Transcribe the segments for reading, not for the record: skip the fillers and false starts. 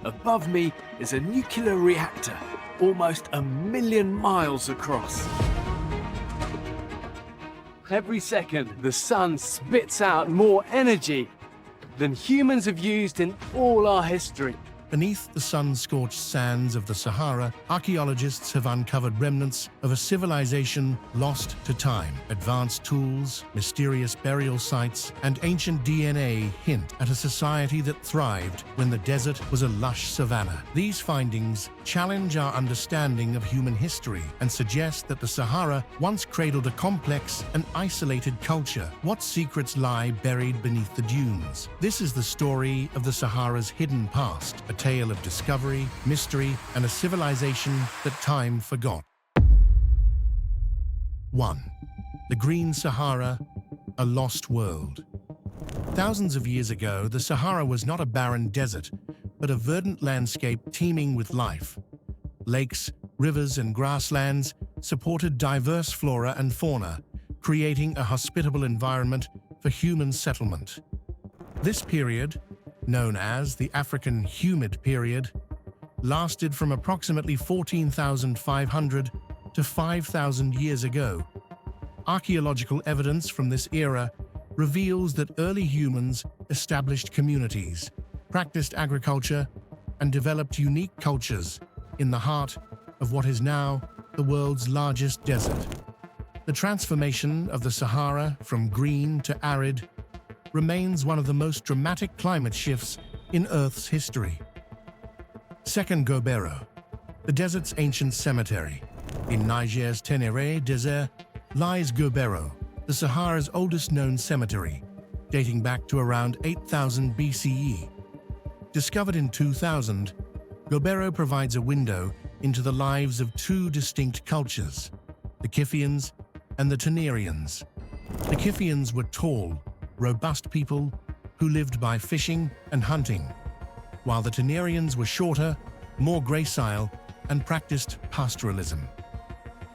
Above me is a nuclear reactor, almost 1,000,000 miles across. Every second, the sun spits out more energy than humans have used in all our history. Beneath the sun-scorched sands of the Sahara, archaeologists have uncovered remnants of a civilization lost to time. Advanced tools, mysterious burial sites, and ancient DNA hint at a society that thrived when the desert was a lush savannah. These findings challenge our understanding of human history and suggest that the Sahara once cradled a complex and isolated culture. What secrets lie buried beneath the dunes? This is the story of the Sahara's hidden past, a tale of discovery, mystery, and a civilization that time forgot. 1. The Green Sahara, a lost world. Thousands of years ago, the Sahara was not a barren desert, but a verdant landscape teeming with life. Lakes, rivers, and grasslands supported diverse flora and fauna, creating a hospitable environment for human settlement. This period, known as the African Humid Period, lasted from approximately 14,500 to 5,000 years ago. Archaeological evidence from this era reveals that early humans established communities, practiced agriculture, and developed unique cultures in the heart of what is now the world's largest desert. The transformation of the Sahara from green to arid remains one of the most dramatic climate shifts in Earth's history. 2. Gobero, the desert's ancient cemetery. In Niger's Tenere Desert lies Gobero, the Sahara's oldest known cemetery, dating back to around 8,000 BCE. Discovered in 2000, Gobero provides a window into the lives of two distinct cultures, the Kiphians and the Tenerians. The Kiphians were tall, robust people who lived by fishing and hunting, while the Tenerians were shorter, more gracile, and practiced pastoralism.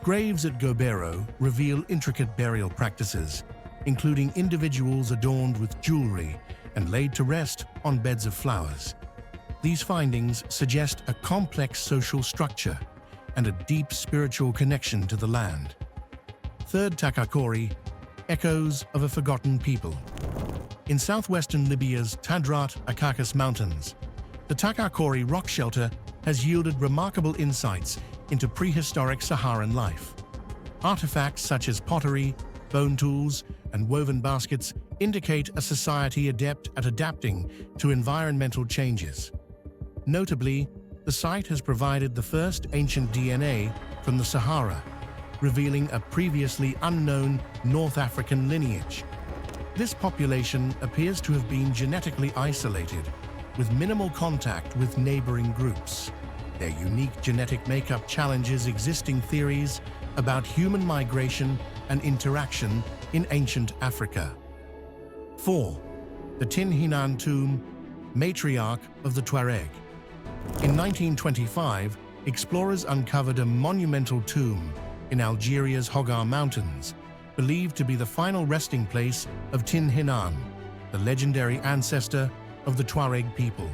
Graves at Gobero reveal intricate burial practices, including individuals adorned with jewelry and laid to rest on beds of flowers. These findings suggest a complex social structure and a deep spiritual connection to the land. 3. Takakori, echoes of a forgotten people. In southwestern Libya's Tadrat Akakis Mountains, the Takakori rock shelter has yielded remarkable insights into prehistoric Saharan life. Artifacts such as pottery, bone tools, and woven baskets indicate a society adept at adapting to environmental changes. Notably, the site has provided the first ancient DNA from the Sahara, revealing a previously unknown North African lineage. This population appears to have been genetically isolated, with minimal contact with neighboring groups. Their unique genetic makeup challenges existing theories about human migration and interaction in ancient Africa. 4. The Tin Hinan tomb, matriarch of the Tuareg. In 1925, explorers uncovered a monumental tomb in Algeria's Hogar Mountains, believed to be the final resting place of Tin Hinan, the legendary ancestor of the Tuareg people.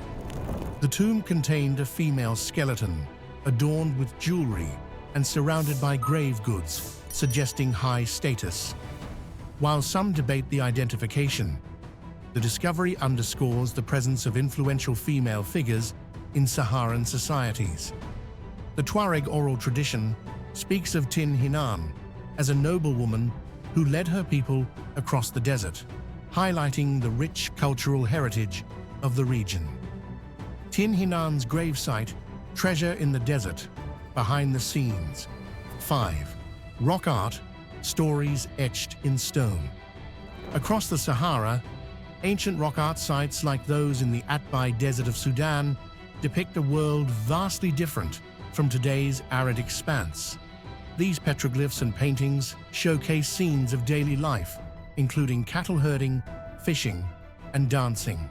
The tomb contained a female skeleton, adorned with jewelry and surrounded by grave goods, suggesting high status. While some debate the identification, the discovery underscores the presence of influential female figures in Saharan societies. The Tuareg oral tradition speaks of Tin Hinan as a noblewoman who led her people across the desert, highlighting the rich cultural heritage of the region. Tin Hinan's gravesite, treasure in the desert, behind the scenes. 5. Rock art, stories etched in stone. Across the Sahara, ancient rock art sites like those in the Atbai Desert of Sudan depict a world vastly different from today's arid expanse. These petroglyphs and paintings showcase scenes of daily life, including cattle herding, fishing, and dancing.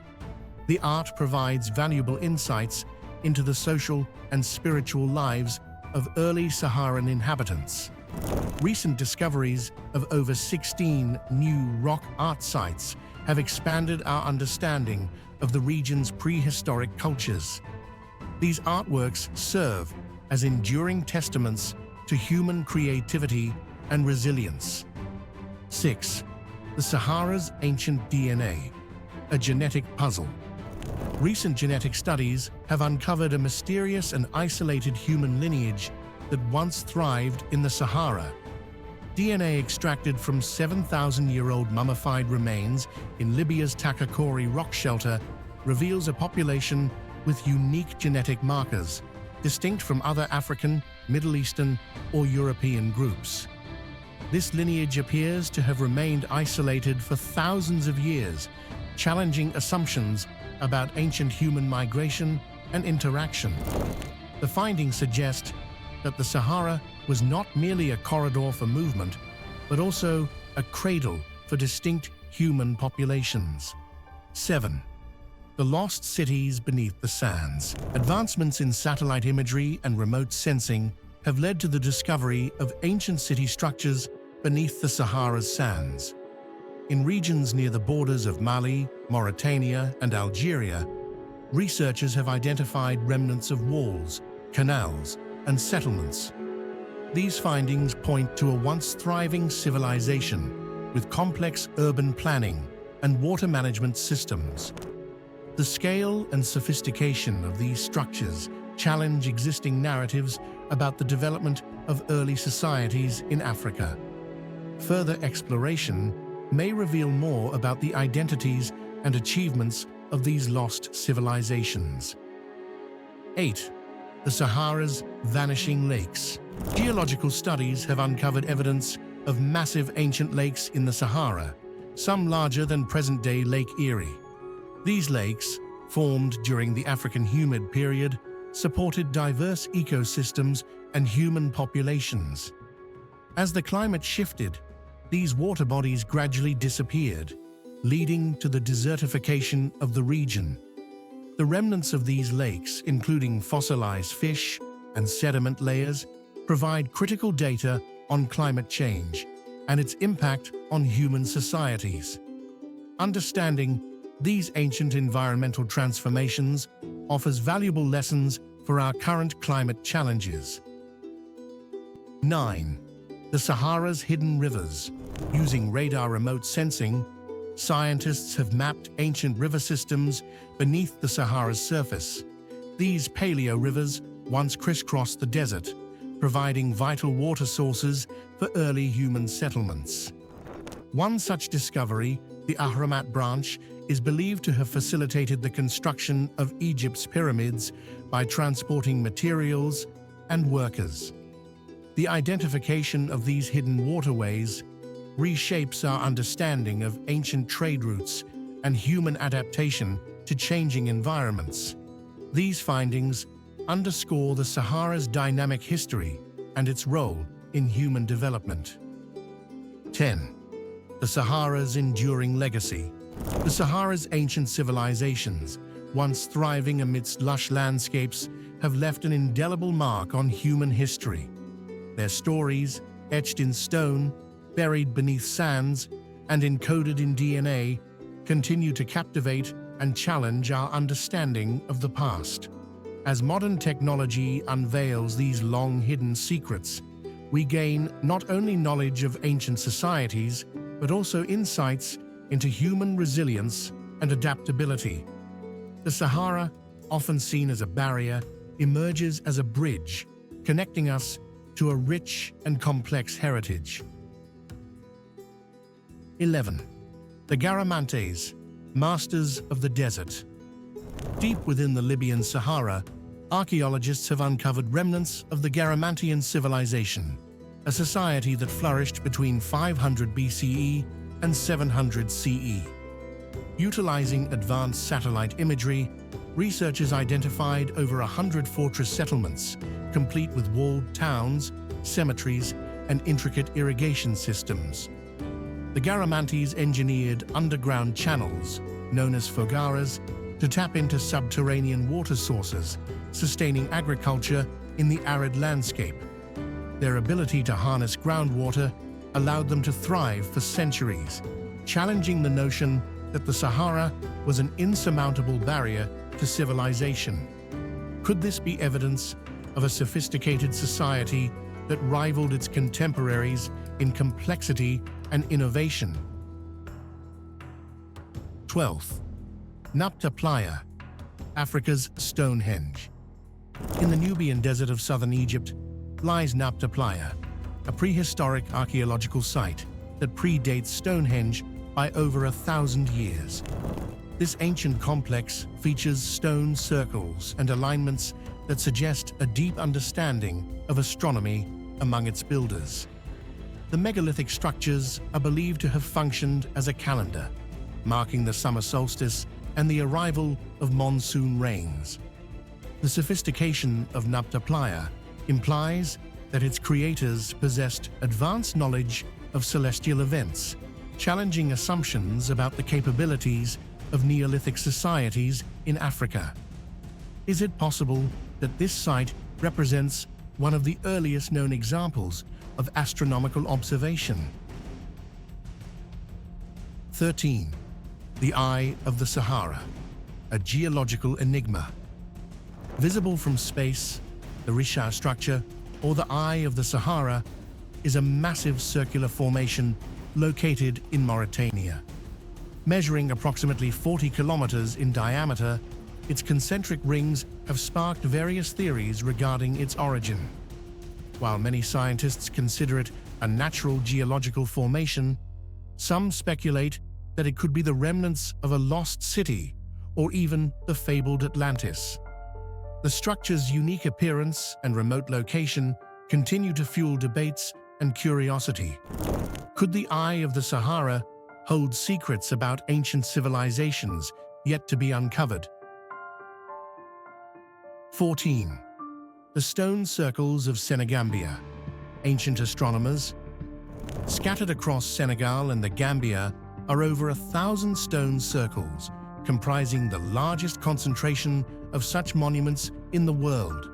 The art provides valuable insights into the social and spiritual lives of early Saharan inhabitants. Recent discoveries of over 16 new rock art sites have expanded our understanding of the region's prehistoric cultures. These artworks serve as enduring testaments to human creativity and resilience. 6. The Sahara's ancient DNA, a genetic puzzle. Recent genetic studies have uncovered a mysterious and isolated human lineage that once thrived in the Sahara. DNA extracted from 7,000-year-old mummified remains in Libya's Takakori rock shelter reveals a population with unique genetic markers, distinct from other African, Middle Eastern, or European groups. This lineage appears to have remained isolated for thousands of years, challenging assumptions about ancient human migration and interaction. The findings suggest that the Sahara was not merely a corridor for movement, but also a cradle for distinct human populations. 7. The lost cities beneath the sands. Advancements in satellite imagery and remote sensing have led to the discovery of ancient city structures beneath the Sahara's sands. In regions near the borders of Mali, Mauritania, and Algeria, researchers have identified remnants of walls, canals, and settlements. These findings point to a once thriving civilization with complex urban planning and water management systems. The scale and sophistication of these structures challenge existing narratives about the development of early societies in Africa. Further exploration may reveal more about the identities and achievements of these lost civilizations. 8. The Sahara's vanishing lakes. Geological studies have uncovered evidence of massive ancient lakes in the Sahara, some larger than present-day Lake Erie. These lakes, formed during the African humid period, supported diverse ecosystems and human populations. As the climate shifted, these water bodies gradually disappeared, leading to the desertification of the region. The remnants of these lakes, including fossilized fish and sediment layers, provide critical data on climate change and its impact on human societies. Understanding these ancient environmental transformations offers valuable lessons for our current climate challenges. 9. The Sahara's hidden rivers. Using radar remote sensing, scientists have mapped ancient river systems beneath the Sahara's surface. These paleo rivers once crisscrossed the desert, providing vital water sources for early human settlements. One such discovery, the Ahramat branch, is believed to have facilitated the construction of Egypt's pyramids by transporting materials and workers. The identification of these hidden waterways reshapes our understanding of ancient trade routes and human adaptation to changing environments. These findings underscore the Sahara's dynamic history and its role in human development. 10. The Sahara's enduring legacy. The Sahara's ancient civilizations, once thriving amidst lush landscapes, have left an indelible mark on human history. Their stories, etched in stone, buried beneath sands, and encoded in DNA, continue to captivate and challenge our understanding of the past. As modern technology unveils these long-hidden secrets, we gain not only knowledge of ancient societies, but also insights into human resilience and adaptability. The Sahara, often seen as a barrier, emerges as a bridge, connecting us to a rich and complex heritage. 11. The Garamantes, masters of the desert. Deep within the Libyan Sahara, archaeologists have uncovered remnants of the Garamantian civilization, a society that flourished between 500 BCE and 700 CE. Utilizing advanced satellite imagery, researchers identified over 100 fortress settlements, complete with walled towns, cemeteries, and intricate irrigation systems. The Garamantes engineered underground channels, known as fogaras, to tap into subterranean water sources, sustaining agriculture in the arid landscape. Their ability to harness groundwater allowed them to thrive for centuries, challenging the notion that the Sahara was an insurmountable barrier to civilization. Could this be evidence of a sophisticated society that rivaled its contemporaries in complexity and innovation? 12th. Nabta Playa, Africa's Stonehenge. In the Nubian desert of southern Egypt lies Nabta Playa, a prehistoric archaeological site that predates Stonehenge by over 1,000 years. This ancient complex features stone circles and alignments that suggest a deep understanding of astronomy among its builders. The megalithic structures are believed to have functioned as a calendar, marking the summer solstice and the arrival of monsoon rains. The sophistication of Nabta Playa implies that its creators possessed advanced knowledge of celestial events, challenging assumptions about the capabilities of Neolithic societies in Africa. Is it possible that this site represents one of the earliest known examples of astronomical observation? 13. The Eye of the Sahara, a geological enigma. Visible from space, the Risha structure, or the Eye of the Sahara, is a massive circular formation located in Mauritania. Measuring approximately 40 kilometers in diameter, its concentric rings have sparked various theories regarding its origin. While many scientists consider it a natural geological formation, some speculate that it could be the remnants of a lost city or even the fabled Atlantis. The structure's unique appearance and remote location continue to fuel debates and curiosity. Could the Eye of the Sahara hold secrets about ancient civilizations yet to be uncovered? 14. The stone circles of Senegambia, ancient astronomers. Scattered across Senegal and the Gambia are over 1,000 stone circles, comprising the largest concentration of such monuments in the world.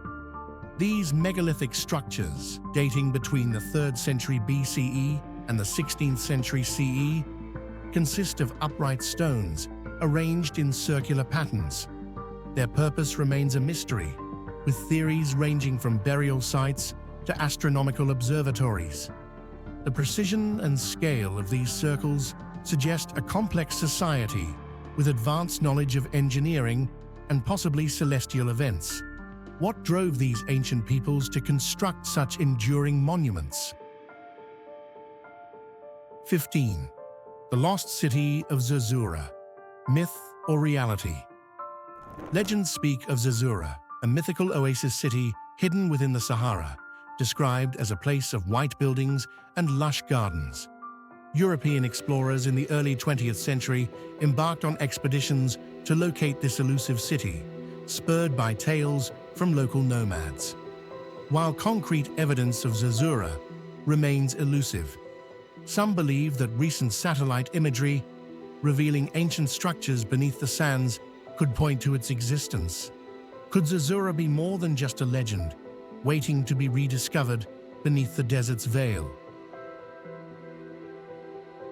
These megalithic structures, dating between the 3rd century BCE and the 16th century CE, consist of upright stones arranged in circular patterns. Their purpose remains a mystery, with theories ranging from burial sites to astronomical observatories. The precision and scale of these circles suggest a complex society with advanced knowledge of engineering and possibly celestial events. What drove these ancient peoples to construct such enduring monuments? 15. The Lost City of Zazura, myth or reality? Legends speak of Zazura, a mythical oasis city hidden within the Sahara, described as a place of white buildings and lush gardens. European explorers in the early 20th century embarked on expeditions to locate this elusive city, spurred by tales from local nomads. While concrete evidence of Zazura remains elusive, some believe that recent satellite imagery revealing ancient structures beneath the sands could point to its existence. Could Zazura be more than just a legend, waiting to be rediscovered beneath the desert's veil?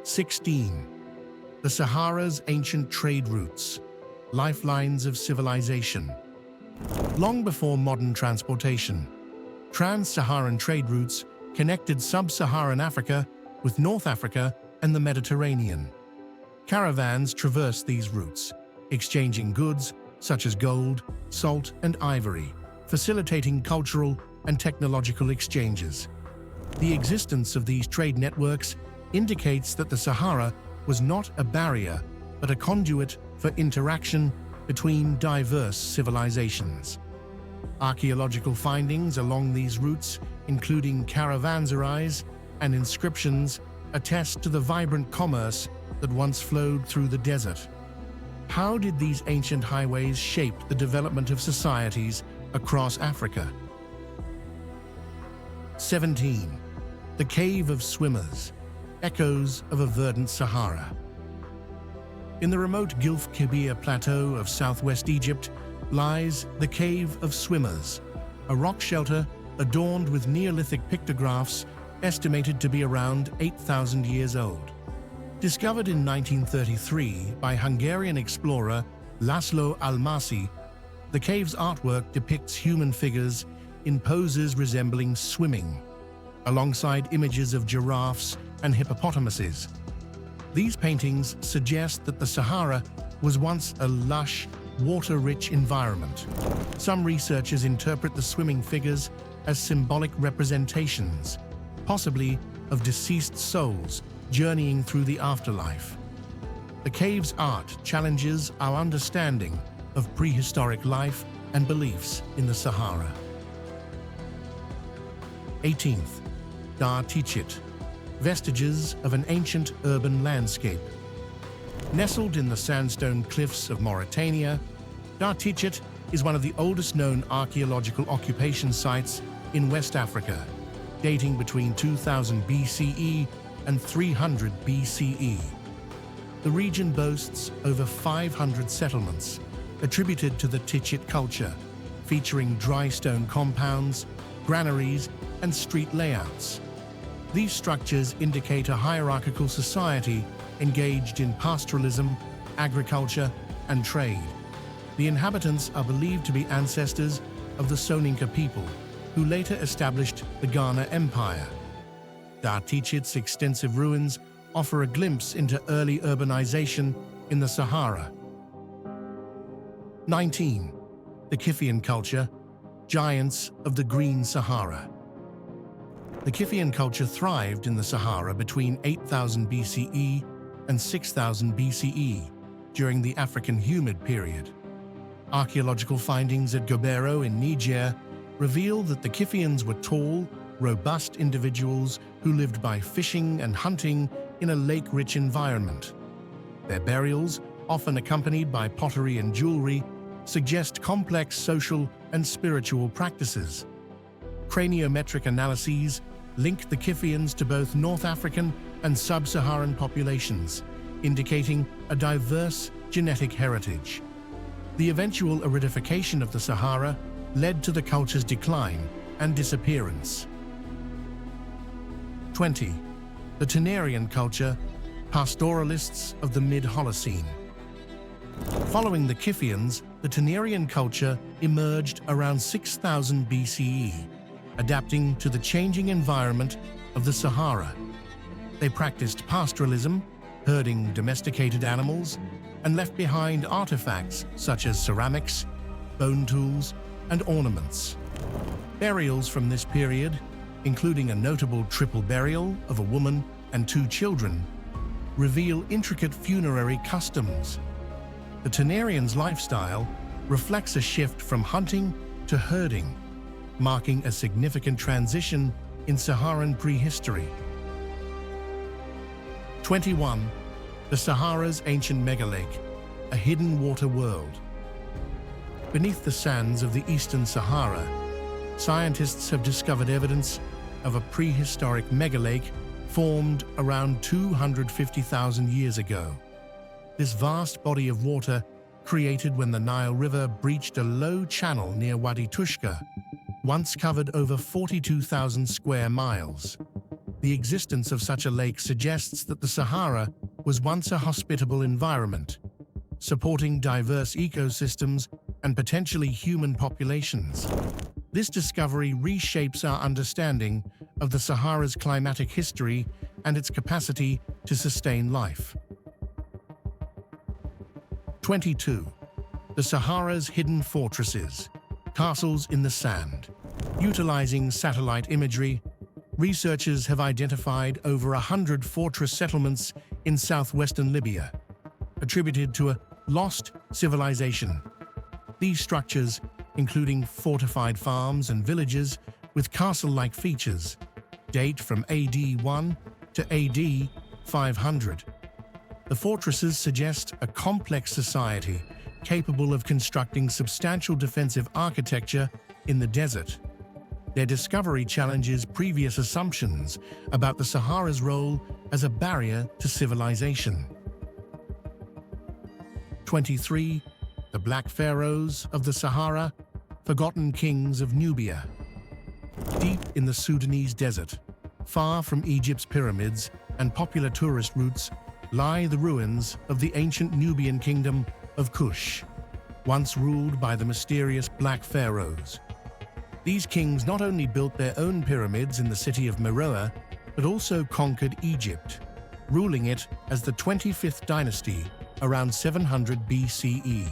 16. The Sahara's ancient trade routes, lifelines of civilization. Long before modern transportation, trans-Saharan trade routes connected sub-Saharan Africa with North Africa and the Mediterranean. Caravans traversed these routes, exchanging goods such as gold, salt, and ivory, facilitating cultural and technological exchanges. The existence of these trade networks indicates that the Sahara was not a barrier, but a conduit for interaction between diverse civilizations. Archaeological findings along these routes, including caravanserais and inscriptions, attest to the vibrant commerce that once flowed through the desert. How did these ancient highways shape the development of societies across Africa? 17. The Cave of Swimmers, echoes of a verdant Sahara. In the remote Gilf Kebir plateau of southwest Egypt lies the Cave of Swimmers, a rock shelter adorned with Neolithic pictographs estimated to be around 8,000 years old. Discovered in 1933 by Hungarian explorer Laszlo Almasi, the cave's artwork depicts human figures in poses resembling swimming, alongside images of giraffes and hippopotamuses. These paintings suggest that the Sahara was once a lush, water-rich environment. Some researchers interpret the swimming figures as symbolic representations, possibly of deceased souls journeying through the afterlife. The cave's art challenges our understanding of prehistoric life and beliefs in the Sahara. 18th, Dar Tichit, vestiges of an ancient urban landscape. Nestled in the sandstone cliffs of Mauritania, Dar Tichit is one of the oldest known archaeological occupation sites in West Africa, dating between 2000 BCE and 300 BCE. The region boasts over 500 settlements attributed to the Tichit culture, featuring dry stone compounds, granaries, and street layouts. These structures indicate a hierarchical society engaged in pastoralism, agriculture, and trade. The inhabitants are believed to be ancestors of the Soninka people, who later established the Ghana Empire. Dar Tichit's extensive ruins offer a glimpse into early urbanization in the Sahara. 19. The Kiffian culture, giants of the Green Sahara. The Kiffian culture thrived in the Sahara between 8000 BCE and 6000 BCE during the African humid period. Archaeological findings at Gobero in Niger reveal that the Kiffians were tall, robust individuals who lived by fishing and hunting in a lake-rich environment. Their burials, often accompanied by pottery and jewelry, suggest complex social and spiritual practices. Craniometric analyses link the Kiffians to both North African and sub-Saharan populations, indicating a diverse genetic heritage. The eventual aridification of the Sahara led to the culture's decline and disappearance. 20. The Tenarian culture, pastoralists of the mid-Holocene. Following the Kiffians, the Tenarian culture emerged around 6000 BCE, adapting to the changing environment of the Sahara. They practiced pastoralism, herding domesticated animals, and left behind artifacts such as ceramics, bone tools, and ornaments. Burials from this period, including a notable triple burial of a woman and 2 children, reveal intricate funerary customs. The Tenarians' lifestyle reflects a shift from hunting to herding, marking a significant transition in Saharan prehistory. 21. The Sahara's ancient megalake, a hidden water world. Beneath the sands of the eastern Sahara, scientists have discovered evidence of a prehistoric megalake formed around 250,000 years ago. This vast body of water, created when the Nile River breached a low channel near Wadi Tushka, once covered over 42,000 square miles. The existence of such a lake suggests that the Sahara was once a hospitable environment, supporting diverse ecosystems and potentially human populations. This discovery reshapes our understanding of the Sahara's climatic history and its capacity to sustain life. 22. The Sahara's hidden fortresses, castles in the sand. Utilizing satellite imagery, researchers have identified over 100 fortress settlements in southwestern Libya, attributed to a lost civilization. These structures, including fortified farms and villages with castle-like features, date from AD 1 to AD 500. The fortresses suggest a complex society capable of constructing substantial defensive architecture in the desert. Their discovery challenges previous assumptions about the Sahara's role as a barrier to civilization. 23. The Black Pharaohs of the Sahara, forgotten kings of Nubia. Deep in the Sudanese desert, far from Egypt's pyramids and popular tourist routes, lie the ruins of the ancient Nubian kingdom of Kush, once ruled by the mysterious Black Pharaohs. These kings not only built their own pyramids in the city of Meroe, but also conquered Egypt, ruling it as the 25th dynasty around 700 BCE.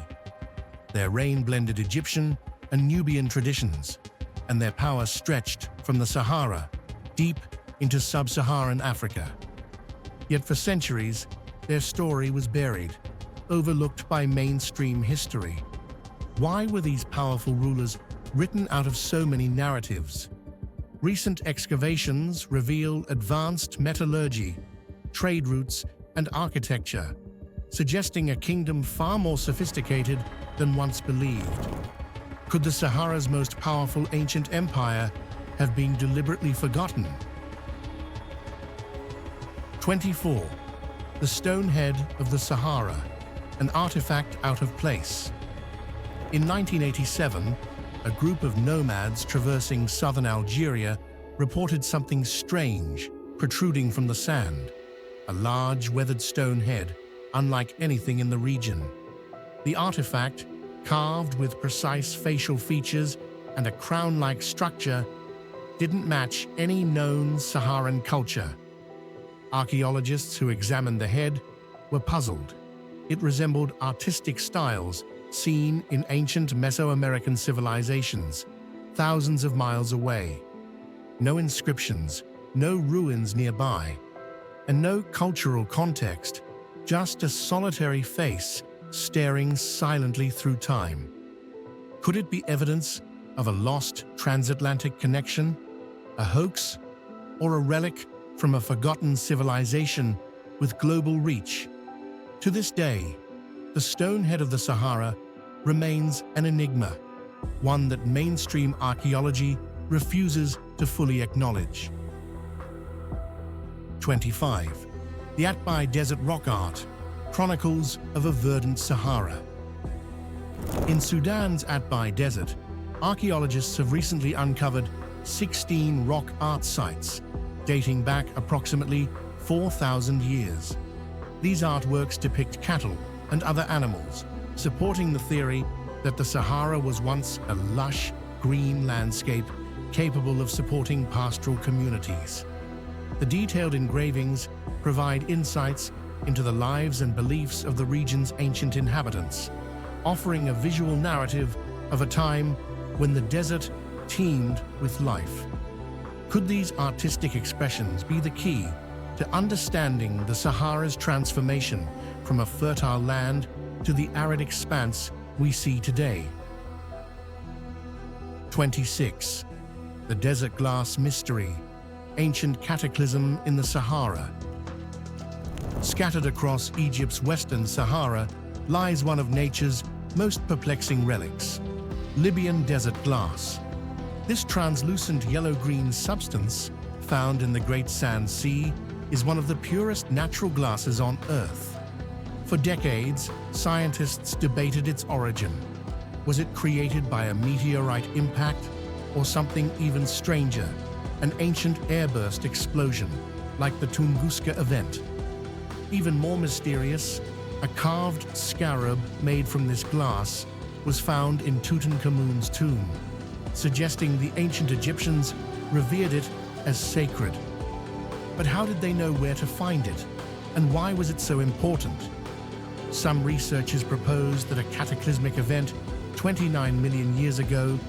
Their reign blended Egyptian and Nubian traditions, and their power stretched from the Sahara deep into sub-Saharan Africa. Yet for centuries, their story was buried, overlooked by mainstream history. Why were these powerful rulers written out of so many narratives? Recent excavations reveal advanced metallurgy, trade routes, and architecture, suggesting a kingdom far more sophisticated than once believed. Could the Sahara's most powerful ancient empire have been deliberately forgotten? 24. The stone head of the Sahara, an artifact out of place. In 1987, a group of nomads traversing southern Algeria reported something strange protruding from the sand, a large weathered stone head, unlike anything in the region. The artifact, carved with precise facial features and a crown-like structure, didn't match any known Saharan culture. Archaeologists who examined the head were puzzled. It resembled artistic styles seen in ancient Mesoamerican civilizations, thousands of miles away. No inscriptions, no ruins nearby, and no cultural context, just a solitary face staring silently through time. Could it be evidence of a lost transatlantic connection, a hoax, or a relic from a forgotten civilization with global reach? To this day, the stone head of the Sahara remains an enigma, one that mainstream archaeology refuses to fully acknowledge. 25. The Atbai Desert Rock Art, Chronicles of a Verdant Sahara. In Sudan's Atbai Desert, archaeologists have recently uncovered 16 rock art sites dating back approximately 4,000 years. These artworks depict cattle and other animals, supporting the theory that the Sahara was once a lush, green landscape capable of supporting pastoral communities. The detailed engravings provide insights into the lives and beliefs of the region's ancient inhabitants, offering a visual narrative of a time when the desert teemed with life. Could these artistic expressions be the key to understanding the Sahara's transformation from a fertile land to the arid expanse we see today? 26. The Desert Glass Mystery, Ancient Cataclysm in the Sahara. Scattered across Egypt's western Sahara lies one of nature's most perplexing relics, Libyan desert glass. This translucent yellow-green substance, found in the Great Sand Sea, is one of the purest natural glasses on Earth. For decades, scientists debated its origin. Was it created by a meteorite impact, or something even stranger, an ancient airburst explosion, like the Tunguska event? Even more mysterious, a carved scarab made from this glass was found in Tutankhamun's tomb, suggesting the ancient Egyptians revered it as sacred. But how did they know where to find it, and why was it so important? Some researchers propose that a cataclysmic event 29 million years ago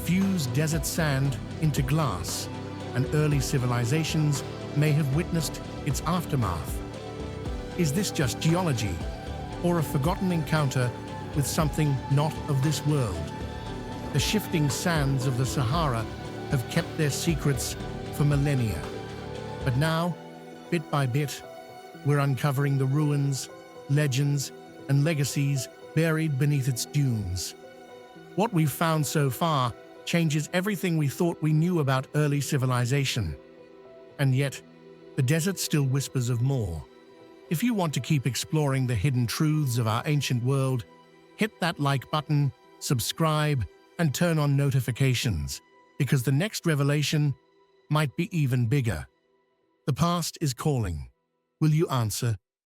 fused desert sand into glass, and early civilizations may have witnessed its aftermath. Is this just geology, or a forgotten encounter with something not of this world? The shifting sands of the Sahara have kept their secrets for millennia. But now, bit by bit, we're uncovering the ruins, legends, and legacies buried beneath its dunes. What we've found so far changes everything we thought we knew about early civilization. And yet, the desert still whispers of more. If you want to keep exploring the hidden truths of our ancient world, hit that like button, subscribe, and turn on notifications, because the next revelation might be even bigger. The past is calling. Will you answer?